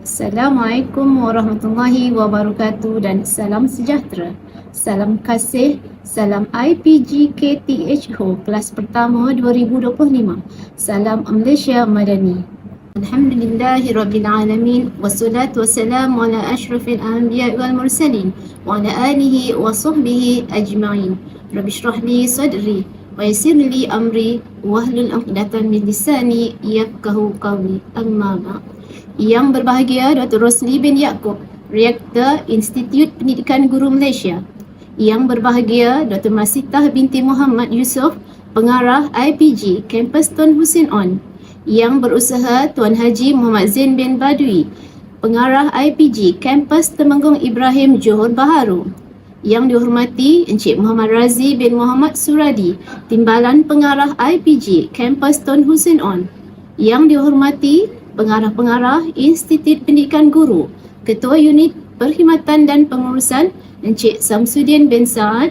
Assalamualaikum warahmatullahi wabarakatuh dan salam sejahtera. Salam K.A.S.I.H, salam IPGKTHO Kelas Pertama 2025. Salam Malaysia Madani. Alhamdulillahirrabbilalamin. Wassalatu wassalamu ala ashrafil anbiya wal mursalin wa ala alihi wa sahbihi ajma'in. Rabbi shrah li sadri wa yassir li amri wahlul 'uqdatam min lisani yafqahu qawli. Amma ba'd. Yang berbahagia Dr. Rosli bin Yaakob, Rektor Institut Pendidikan Guru Malaysia. Yang berbahagia Dr. Masitah binti Muhammad Yusof, Pengarah IPG Kampus Tun Hussein On. Yang berusaha Tuan Haji Muhammad Zain bin Badui, Pengarah IPG Kampus Temanggung Ibrahim Johor Bahru. Yang dihormati Encik Muhammad Razi bin Muhammad Suradi, Timbalan Pengarah IPG Kampus Tun Hussein On. Yang dihormati Pengarah-pengarah Institut Pendidikan Guru, Ketua Unit Perkhidmatan dan Pengurusan Encik Samsudin bin Saad.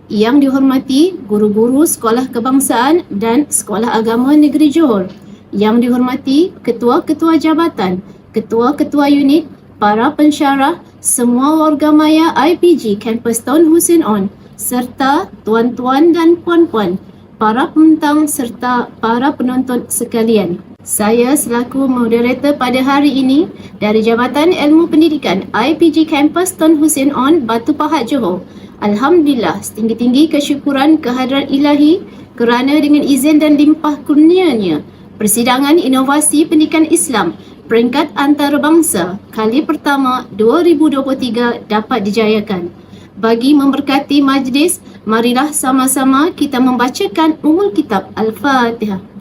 Yang dihormati guru-guru Sekolah Kebangsaan dan Sekolah Agama Negeri Johor. Yang dihormati ketua-ketua jabatan, ketua-ketua unit, para pensyarah, semua warga maya IPG Kampus Tun Hussein On, serta tuan-tuan dan puan-puan, para pembentang serta para penonton sekalian. Saya selaku moderator pada hari ini dari Jabatan Ilmu Pendidikan IPG Kampus Tun Hussein On, Batu Pahat, Johor. Alhamdulillah, setinggi-tinggi kesyukuran kehadrat ilahi kerana dengan izin dan limpah kurnianya, Persidangan Inovasi Pendidikan Islam peringkat Antarabangsa kali pertama 2023 dapat dijayakan. Bagi memberkati majlis, marilah sama-sama kita membacakan Ummul Kitab Al-Fatihah.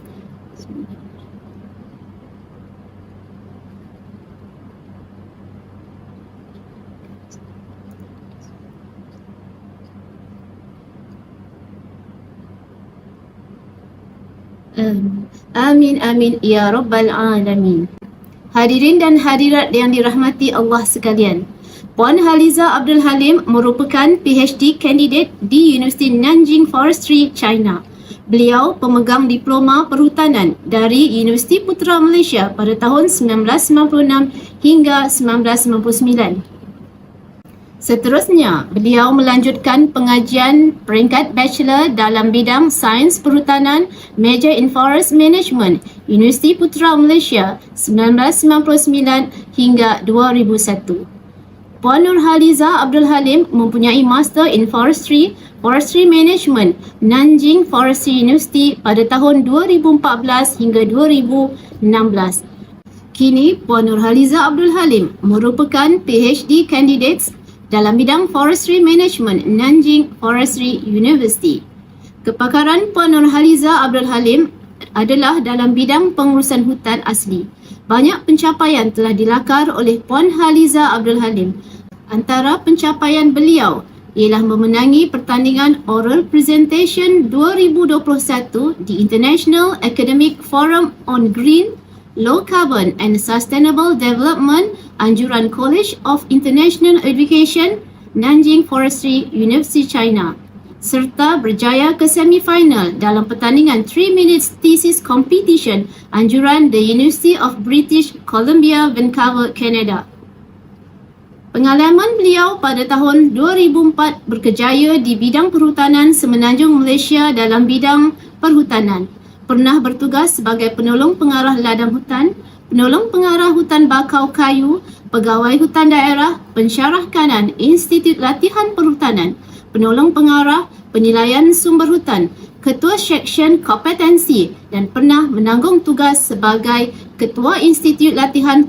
Amin amin ya rabbal alamin. Hadirin dan hadirat yang dirahmati Allah sekalian, Puan Halizah Abdul Halim merupakan PhD candidate di Universiti Nanjing Forestry, China. Beliau pemegang diploma perhutanan dari Universiti Putra Malaysia pada tahun 1996 hingga 1999. Seterusnya, beliau melanjutkan pengajian peringkat bachelor dalam bidang sains perhutanan, major in forest management, Universiti Putra Malaysia 1999 hingga 2001. Puan Nur Halizah Abdul Halim mempunyai Master in Forestry Management, Nanjing Forestry University pada tahun 2014 hingga 2016. Kini, Puan Nur Halizah Abdul Halim merupakan PhD candidates dalam bidang Forestry Management, Nanjing Forestry University. Kepakaran Puan Nur Halizah Abdul Halim adalah dalam bidang pengurusan hutan asli. Banyak pencapaian telah dilakar oleh Puan Halizah Abdul Halim. Antara pencapaian beliau ialah memenangi pertandingan Oral Presentation 2021 di International Academic Forum on Green, Low Carbon and Sustainable Development Anjuran College of International Education, Nanjing Forestry University, China, serta berjaya ke semifinal dalam pertandingan 3 Minutes Thesis Competition anjuran The University of British Columbia, Vancouver, Canada. Pengalaman beliau pada tahun 2004 berkejaya di bidang perhutanan Semenanjung Malaysia dalam bidang perhutanan. Pernah bertugas sebagai penolong pengarah ladang hutan, penolong pengarah hutan bakau kayu, pegawai hutan daerah, pensyarah kanan Institut Latihan Perhutanan, penolong pengarah penilaian sumber hutan, ketua seksyen kompetensi dan pernah menanggung tugas sebagai ketua Institut Latihan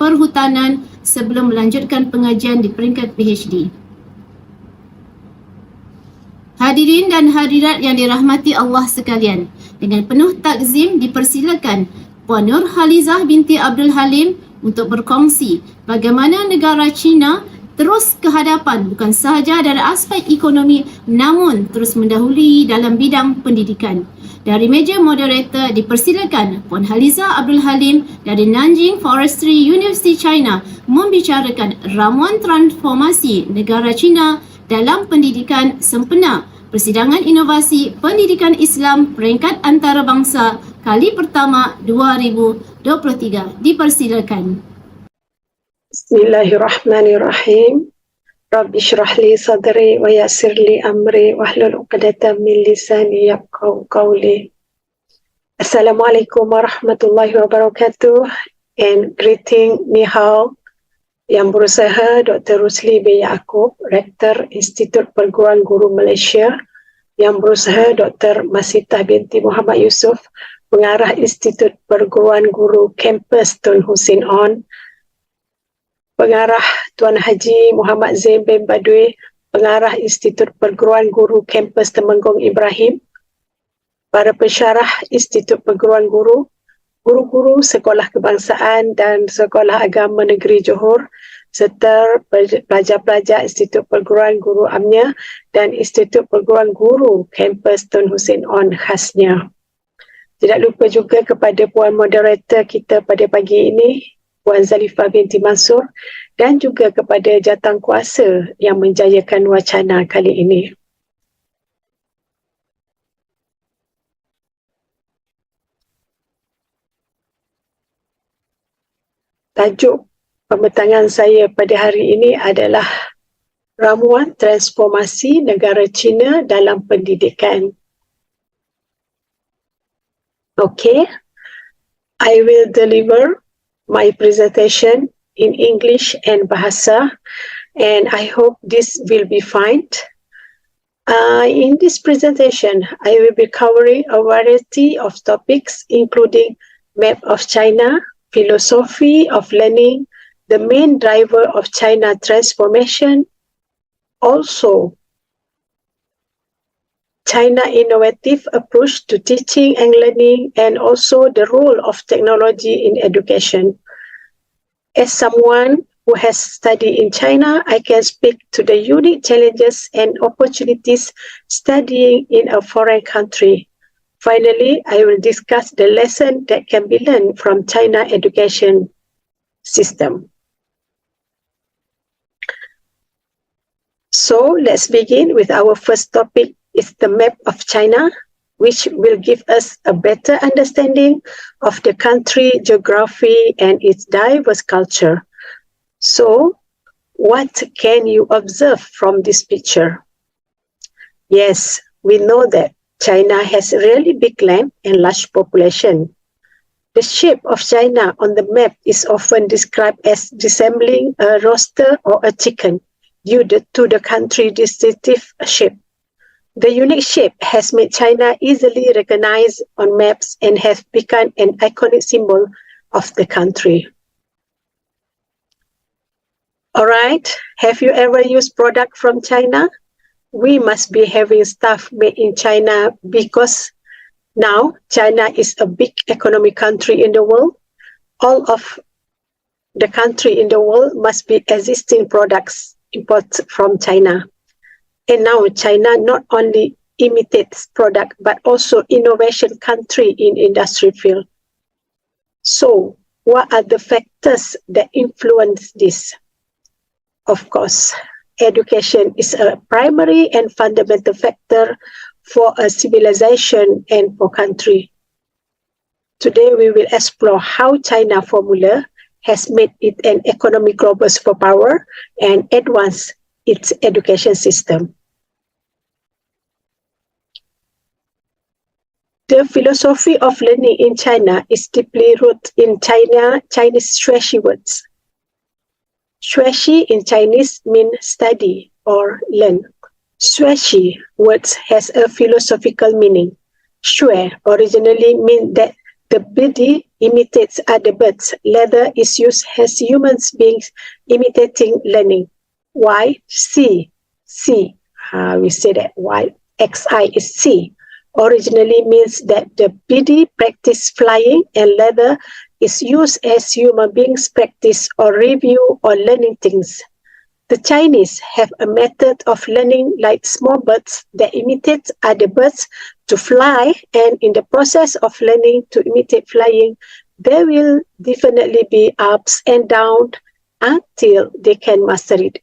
Perhutanan sebelum melanjutkan pengajian di peringkat PhD. Hadirin dan hadirat yang dirahmati Allah sekalian, dengan penuh takzim dipersilakan Puan Nur Halizah binti Abdul Halim untuk berkongsi bagaimana negara China terus ke hadapan bukan sahaja dari aspek ekonomi namun terus mendahului dalam bidang pendidikan. Dari meja moderator dipersilakan Puan Halizah Abdul Halim dari Nanjing Forestry University, China membicarakan Ramuan Transformasi Negara China dalam pendidikan sempena Persidangan Inovasi Pendidikan Islam peringkat Antarabangsa kali pertama 2023. Dipersilakan. Bismillahirrahmanirrahim. Rabbi shrah li sadri wa yassir li amri wahlul 'uqdatam min lisani yafqahu qawli. Assalamualaikum warahmatullahi wabarakatuh, and greeting ni hao. Yang berusaha Dr. Rusli bin Yaakob, Rektor Institut Perguruan Guru Malaysia. Yang berusaha Dr. Masitah binti Muhammad Yusof, Pengarah Institut Perguruan Guru Kampus Tun Husin On. Pengarah Tuan Haji Muhammad Zain bin Badui, Pengarah Institut Perguruan Guru Kampus Temenggong Ibrahim, para pensyarah Institut Perguruan Guru, guru-guru Sekolah Kebangsaan dan Sekolah Agama Negeri Johor, serta pelajar-pelajar Institut Perguruan Guru Amnya dan Institut Perguruan Guru Kampus Tun Husin On khasnya. Tidak lupa juga kepada Puan Moderator kita pada pagi ini, Puan Zalifah binti Mansur, dan juga kepada jawatankuasa yang menjayakan wacana kali ini. Tajuk pembentangan saya pada hari ini adalah Ramuan Transformasi Negara Cina dalam Pendidikan. Okay, I will deliver my presentation in English and Bahasa, and I hope this will be fine. In this presentation, I will be covering a variety of topics including map of China, philosophy of learning, the main driver of China transformation, also China innovative approach to teaching and learning, and also the role of technology in education. As someone who has studied in China, I can speak to the unique challenges and opportunities studying in a foreign country. Finally, I will discuss the lesson that can be learned from China education system. So let's begin with our first topic. Is the map of China, which will give us a better understanding of the country geography and its diverse culture. So, what can you observe from this picture? Yes, we know that China has a really big land and large population. The shape of China on the map is often described as resembling a rooster or a chicken due to the country's distinctive shape. The unique shape has made China easily recognized on maps and has become an iconic symbol of the country. Alright, have you ever used product from China? We must be having stuff made in China because now China is a big economic country in the world. All of the country in the world must be existing products imported from China. And now China not only imitates product but also innovation country in industry field. So what are the factors that influence this? Of course, education is a primary and fundamental factor for a civilization and for country. Today we will explore how China formula has made it an economic global superpower and advance its education system. The philosophy of learning in China is deeply rooted in Chinese Shui words. Shui in Chinese means study or learn. Shui words has a philosophical meaning. Shui originally means that the body imitates other birds. Leather is used as human beings imitating learning. Why? C. We say that why XI is C. Originally means that the body practice flying and leather is used as human beings practice or review or learning things. The Chinese have a method of learning like small birds that imitate other birds to fly, and in the process of learning to imitate flying, there will definitely be ups and downs until they can master it.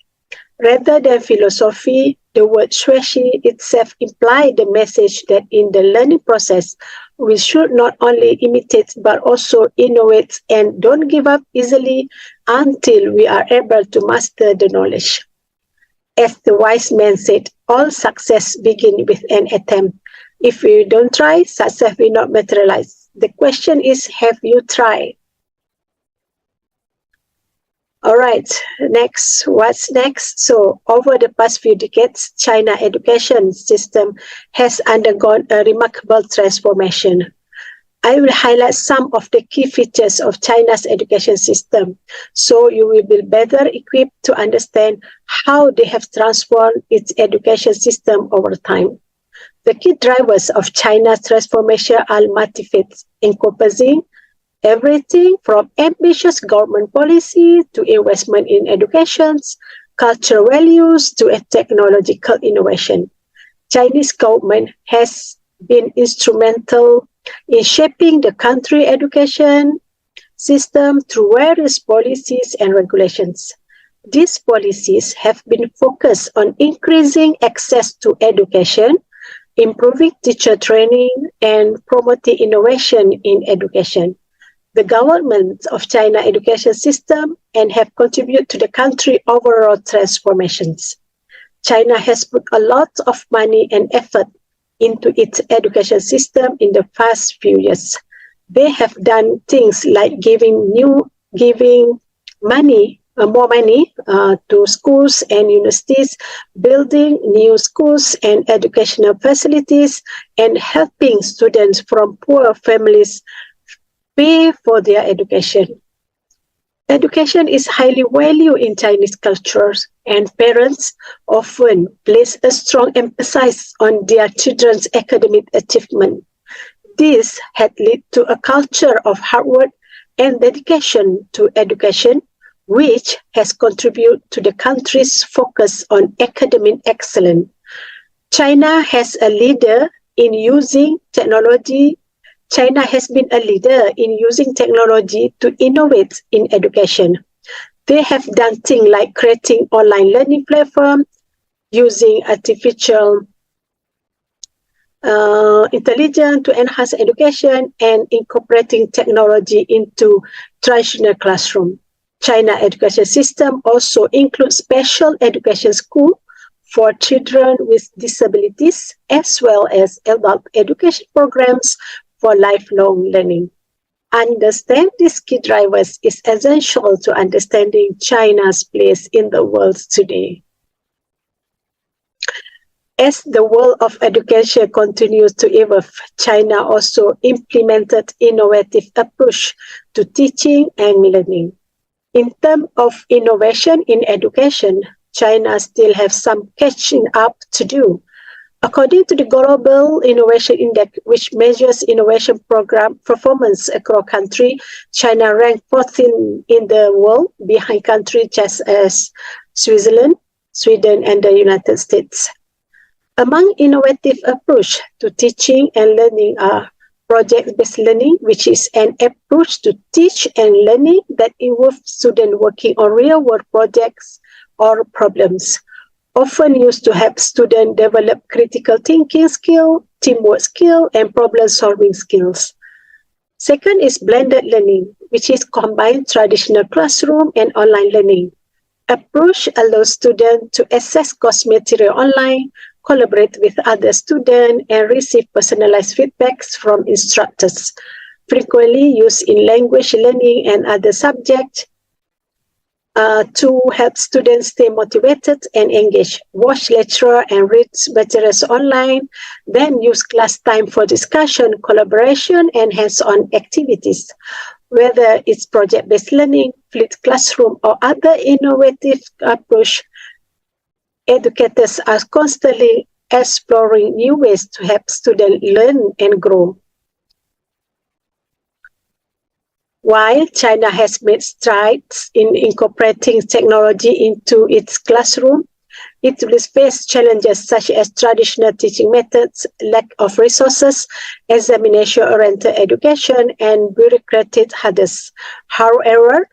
Rather than philosophy, the word shui itself implies the message that in the learning process, we should not only imitate but also innovate and don't give up easily until we are able to master the knowledge. As the wise man said, all success begins with an attempt. If you don't try, success will not materialize. The question is, have you tried? All right, next, what's next? So, over the past few decades, China education system has undergone a remarkable transformation. I will highlight some of the key features of China's education system, so you will be better equipped to understand how they have transformed its education system over time. The key drivers of China's transformation are multifaceted, encompassing everything from ambitious government policy to investment in education, cultural values to a technological innovation. Chinese government has been instrumental in shaping the country education system through various policies and regulations. These policies have been focused on increasing access to education, improving teacher training, and promoting innovation in education. The government of China education system and have contributed to the country overall transformations. China has put a lot of money and effort into its education system in the past few years. They have done things like giving more money to schools and universities, building new schools and educational facilities, and helping students from poor families pay for their education. Education is highly valued in Chinese cultures, and parents often place a strong emphasis on their children's academic achievement. This had led to a culture of hard work and dedication to education, which has contributed to the country's focus on academic excellence. China has been a leader in using technology to innovate in education. They have done things like creating online learning platforms, using artificial intelligence to enhance education, and incorporating technology into traditional classroom. China education system also includes special education school for children with disabilities, as well as adult education programs for lifelong learning. Understand these key drivers is essential to understanding China's place in the world today. As the world of education continues to evolve, China also implemented innovative approach to teaching and learning. In terms of innovation in education, China still has some catching up to do. According to the Global Innovation Index, which measures innovation program performance across country, China ranked 14th in the world, behind countries such as Switzerland, Sweden, and the United States. Among innovative approach to teaching and learning are project-based learning, which is an approach to teach and learning that involves students working on real-world projects or problems, often used to help students develop critical thinking skill, teamwork skill, and problem-solving skills. Second is blended learning, which is combined traditional classroom and online learning. Approach allows students to access course material online, collaborate with other students, and receive personalized feedbacks from instructors, frequently used in language learning and other subjects, to help students stay motivated and engaged. Watch lecture and read materials online, then use class time for discussion, collaboration, and hands-on activities. Whether it's project-based learning, flipped classroom, or other innovative approach, educators are constantly exploring new ways to help students learn and grow. While China has made strides in incorporating technology into its classroom, it will face challenges such as traditional teaching methods, lack of resources, examination-oriented education, and bureaucratic hurdles. However,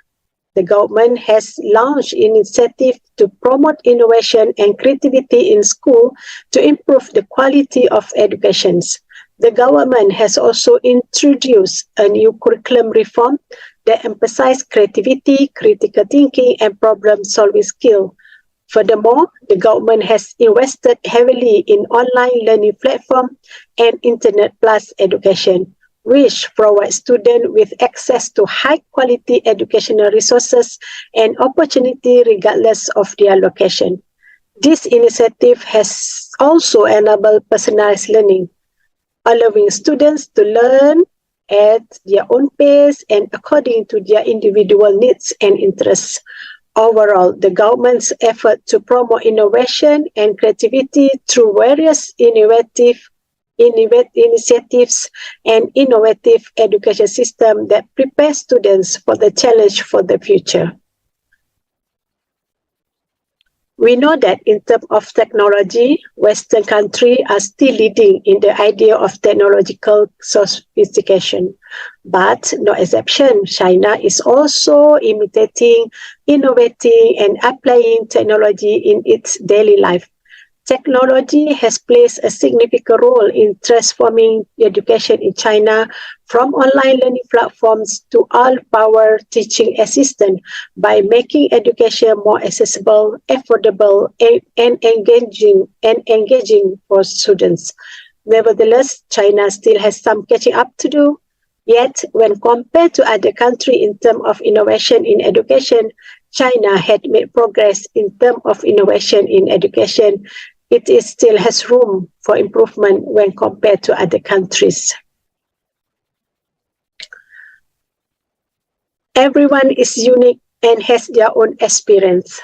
the government has launched initiatives to promote innovation and creativity in school to improve the quality of education. The government has also introduced a new curriculum reform that emphasize creativity, critical thinking, and problem-solving skill. Furthermore, the government has invested heavily in online learning platform and Internet Plus education, which provides students with access to high-quality educational resources and opportunity regardless of their location. This initiative has also enabled personalized learning, allowing students to learn at their own pace and according to their individual needs and interests. Overall, the government's effort to promote innovation and creativity through various initiatives and innovative education system that prepare students for the challenge for the future. We know that in terms of technology, Western countries are still leading in the idea of technological sophistication. But no exception, China is also imitating, innovating, and applying technology in its daily life. Technology has played a significant role in transforming education in China from online learning platforms to all-power teaching assistant by making education more accessible, affordable, and engaging for students. Nevertheless, China still has some catching up to do. Yet, when compared to other countries in terms of innovation in education, China had made progress in terms of innovation in education. It still has room for improvement when compared to other countries. Everyone is unique and has their own experience.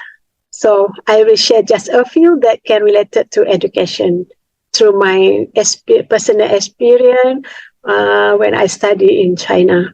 So I will share just a few that can relate to education through my personal experience when I study in China.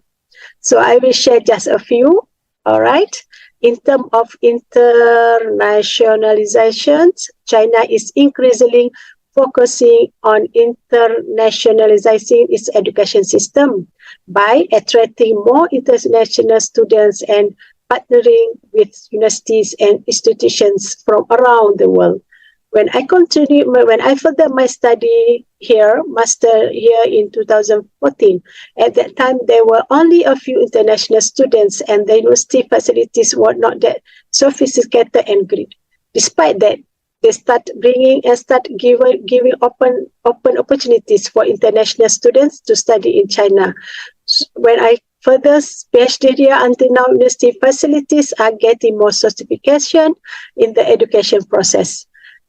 So I will share just a few, all right? In terms of internationalization, China is increasingly focusing on internationalizing its education system by attracting more international students and partnering with universities and institutions from around the world. When I further my study here, master here in 2014, at that time there were only a few international students and the university facilities were not that sophisticated and great. Despite that, they start giving open opportunities for international students to study in China. When I further PhD here, until now, university facilities are getting more sophistication in the education process.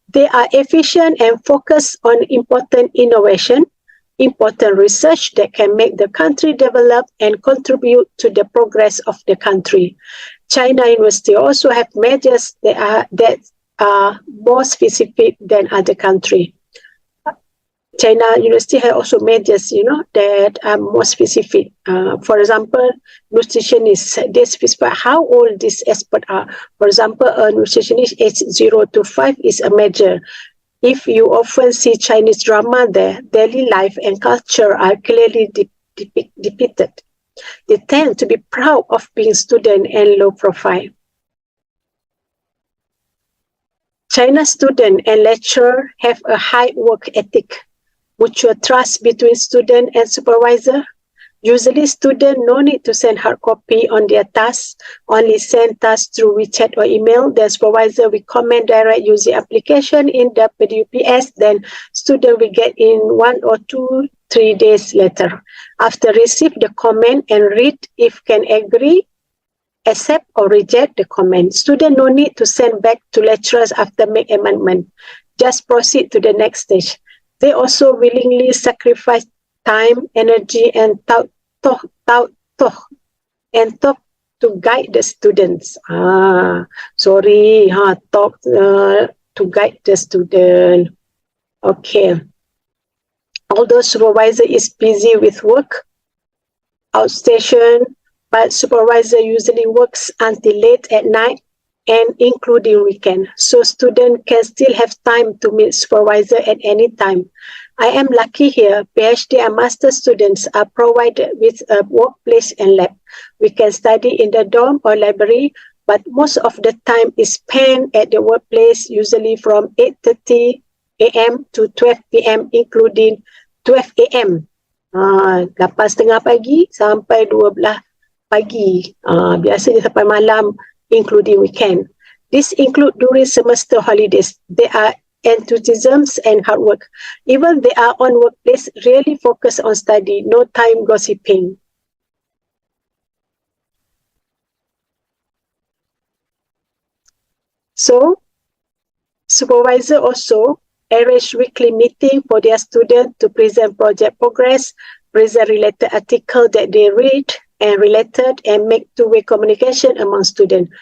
They are efficient and focused on important innovation, important research that can make the country develop and contribute to the progress of the country. China University also have measures that are more specific than other countries. China University has also measures, that are more specific. For example, nutritionists, they specify how old these experts are. For example, a nutritionist age 0 to 5 is a measure. If you often see Chinese drama, their daily life and culture are clearly depicted. They tend to be proud of being student and low profile. China students and lecturers have a high work ethic, mutual trust between student and supervisor. Usually, students no need to send hard copy on their tasks, only send tasks through WeChat or email. The supervisor will comment direct using application in the PDUPS, then student will get in 1 or 2, 3 days later. After receive the comment and read if can agree, accept or reject the comment. Student no need to send back to lecturers after make amendment. Just proceed to the next stage. They also willingly sacrifice time, energy, and thought to guide the students. To guide the student. Okay. Although supervisor is busy with work, outstation, but supervisor usually works until late at night and including weekend. So students can still have time to meet supervisor at any time. I am lucky here. PhD and master students are provided with a workplace and lab. We can study in the dorm or library, but most of the time is spent at the workplace, usually from 8:30 a.m. to 12 p.m. including 12 a.m. 8:30 pagi sampai 12 pagi, biasanya sampai malam, including weekend. This include during semester holidays. They are enthusiasms and hard work. Even they are on workplace, really focus on study, no time gossiping. So, supervisor also arrange weekly meeting for their students to present project progress, present related article that they read and related, and make two-way communication among students.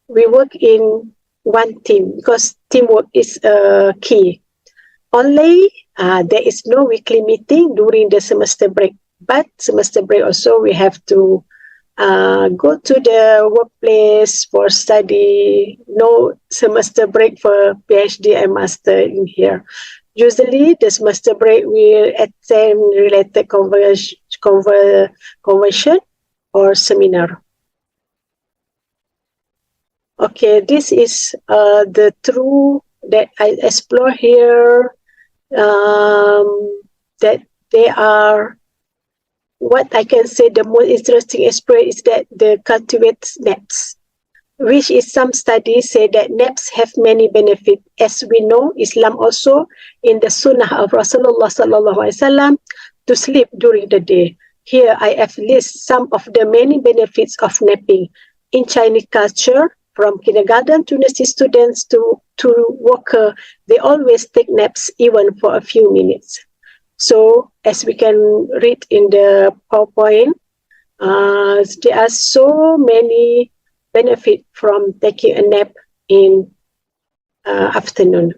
We work in one team because teamwork is key. Only there is no weekly meeting during the semester break, but semester break also we have to go to the workplace for study. No semester break for PhD and master in here. Usually the semester break will attend related convention or seminar. Okay, this is the true that I explore here, that they are, what I can say the most interesting aspect is that they cultivate naps, which is some studies say that naps have many benefits. As we know, Islam also in the Sunnah of Rasulullah sallallahu alaihi wasallam to sleep during the day. Here I have list some of the many benefits of napping. In Chinese culture, from kindergarten to university students to worker, they always take naps even for a few minutes. So as we can read in the PowerPoint, there are so many benefits from taking a nap in afternoon.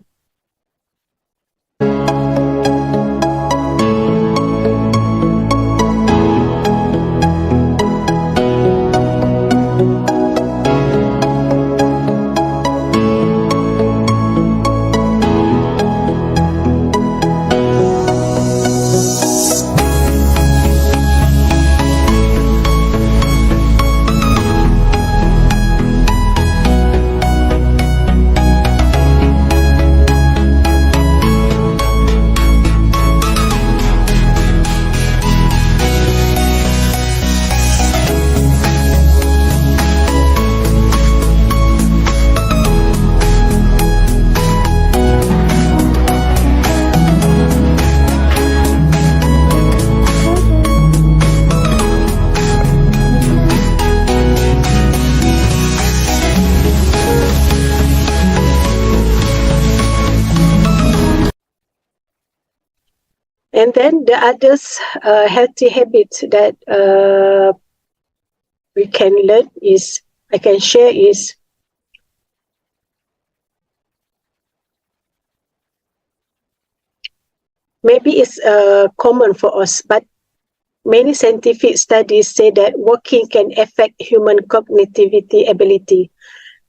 And then the others healthy habits that we can learn is, I can share is, maybe it's common for us, but many scientific studies say that walking can affect human cognitivity ability.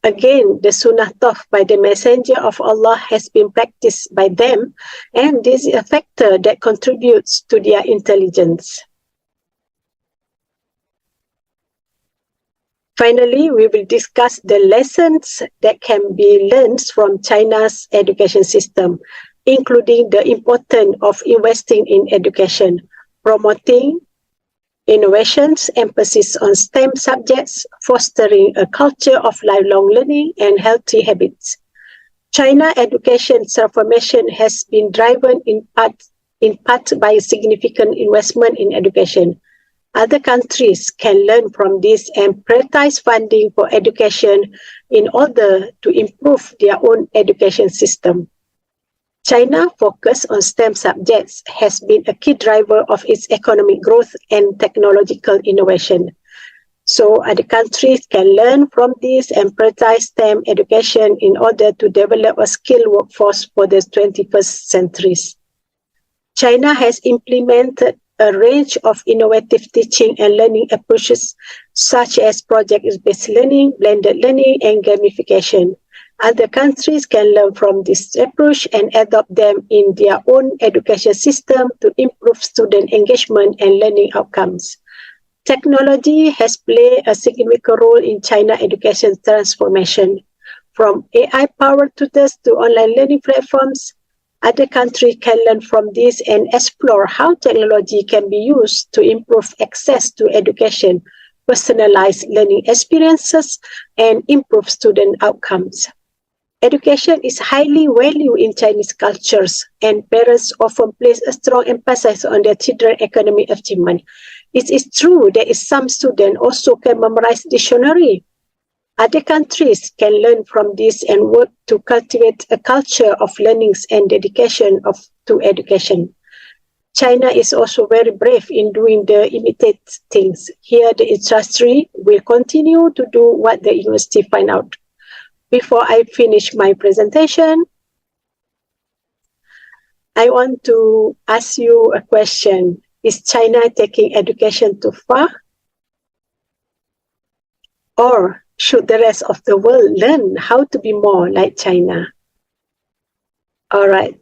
Again, the sunnah taught by the messenger of Allah has been practiced by them, and this is a factor that contributes to their intelligence. Finally, we will discuss the lessons that can be learned from China's education system, including the importance of investing in education, promoting innovations, emphasis on STEM subjects, fostering a culture of lifelong learning and healthy habits. China education transformation has been driven in part by significant investment in education. Other countries can learn from this and prioritize funding for education in order to improve their own education system. China's focus on STEM subjects has been a key driver of its economic growth and technological innovation. So other countries can learn from this and prioritize STEM education in order to develop a skilled workforce for the 21st century. China has implemented a range of innovative teaching and learning approaches such as project-based learning, blended learning, and gamification. Other countries can learn from this approach and adopt them in their own education system to improve student engagement and learning outcomes. Technology has played a significant role in China education transformation. From AI-powered tutors to online learning platforms, other countries can learn from this and explore how technology can be used to improve access to education, personalize learning experiences, and improve student outcomes. Education is highly valued in Chinese cultures, and parents often place a strong emphasis on their children's academic achievement. It is true that some students also can memorize dictionary. Other countries can learn from this and work to cultivate a culture of learnings and dedication to education. China is also very brave in doing the imitate things. Here, the industry will continue to do what the university find out. Before I finish my presentation, I want to ask you a question. Is China taking education too far? Or should the rest of the world learn how to be more like China? All right.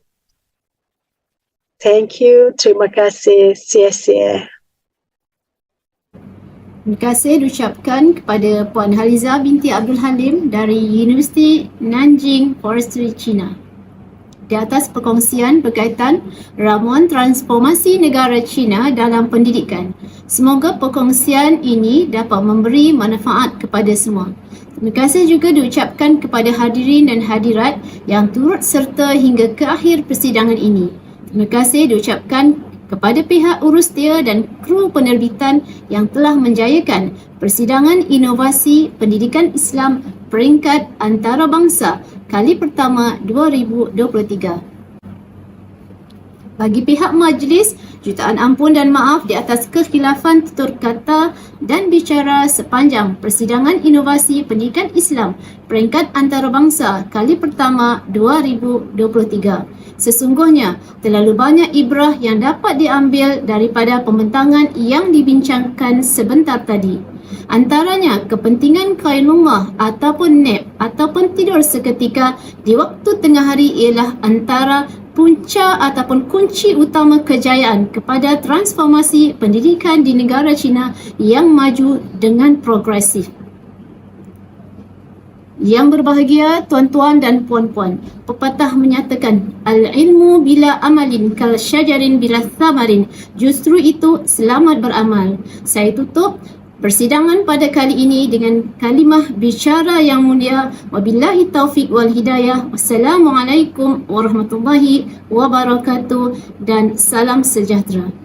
Thank you. Terima kasih. Sia-sia. Terima kasih diucapkan kepada Puan Halizah binti Abdul Halim dari Universiti Nanjing Forestry China di atas perkongsian berkaitan Ramuan Transformasi Negara China dalam pendidikan. Semoga perkongsian ini dapat memberi manfaat kepada semua. Terima kasih juga diucapkan kepada hadirin dan hadirat yang turut serta hingga ke akhir persidangan ini. Terima kasih diucapkan kepada pihak urusdia dan kru penerbitan yang telah menjayakan Persidangan Inovasi Pendidikan Islam Peringkat Antarabangsa kali pertama 2023. Bagi pihak majlis, jutaan ampun dan maaf di atas kekhilafan tutur kata dan bicara sepanjang Persidangan Inovasi Pendidikan Islam Peringkat Antarabangsa kali pertama 2023. Sesungguhnya, terlalu banyak ibrah yang dapat diambil daripada pembentangan yang dibincangkan sebentar tadi. Antaranya kepentingan qailullah ataupun nap ataupun tidur seketika di waktu tengah hari ialah antara punca ataupun kunci utama kejayaan kepada transformasi pendidikan di negara China yang maju dengan progresif. Yang berbahagia tuan-tuan dan puan-puan, pepatah menyatakan al-ilmu bila amalin kal syajarin bila thamarin. Justru itu selamat beramal. Saya tutup persidangan pada kali ini dengan kalimah bicara yang mulia. Wabillahi taufiq wal hidayah. Wassalamualaikum warahmatullahi wabarakatuh dan salam sejahtera.